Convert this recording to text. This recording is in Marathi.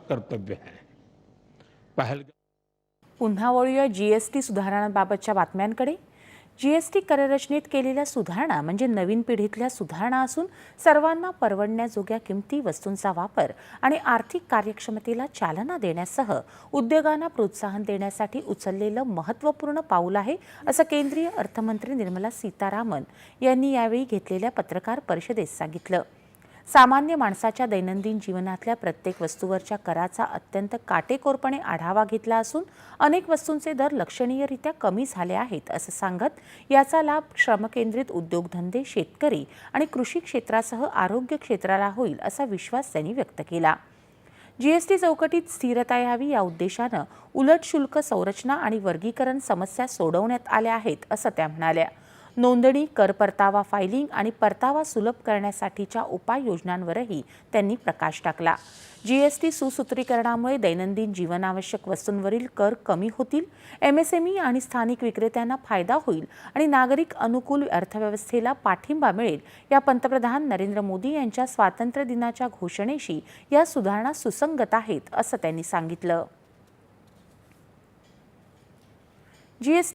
कर्तव्य है। पहल पुन्हा वळूया जीएसटी सुधारणांबाबतच्या बातम्यांकडे। जीएसटी कररचनेत केलेल्या सुधारणा म्हणजे नवीन पिढीतल्या सुधारणा असून सर्वांना परवडण्याजोग्या किमती, वस्तूंचा वापर आणि आर्थिक कार्यक्षमतेला चालना देण्यासह उद्योगांना प्रोत्साहन देण्यासाठी उचललेलं महत्त्वपूर्ण पाऊल आहे, असं केंद्रीय अर्थमंत्री निर्मला सीतारामन यांनी यावेळी घेतलेल्या पत्रकार परिषदेत सांगितलं। सामान्य माणसाच्या दैनंदिन जीवनातल्या प्रत्येक वस्तूवरच्या कराचा अत्यंत काटेकोरपणे आढावा घेतला असून अनेक वस्तूंचे दर लक्षणीयरित्या कमी झाले आहेत असं सांगत याचा लाभ श्रमकेंद्रित उद्योगधंदे, शेतकरी आणि कृषी क्षेत्रासह आरोग्य क्षेत्राला होईल असा विश्वास त्यांनी व्यक्त केला। जीएसटी चौकटीत स्थिरता यावी या उद्देशानं उलट शुल्क संरचना आणि वर्गीकरण समस्या सोडवण्यात आल्या आहेत असं त्या म्हणाल्या। नोंदणी, कर परतावा फायलिंग आणि परतावा सुलभ करण्यासाठीच्या उपाययोजनांवरही त्यांनी प्रकाश टाकला। जीएसटी सुसूत्रीकरणामुळे दैनंदिन जीवनावश्यक वस्तूंवरील कर कमी होतील, एमएसएमई आणि स्थानिक विक्रेत्यांना फायदा होईल आणि नागरिक अनुकूल अर्थव्यवस्थेला पाठिंबा मिळेल। या पंतप्रधान नरेंद्र मोदी यांच्या स्वातंत्र्य दिनाच्या घोषणेशी या सुधारणा सुसंगत आहेत असं त्यांनी सांगितलं। जीएसटी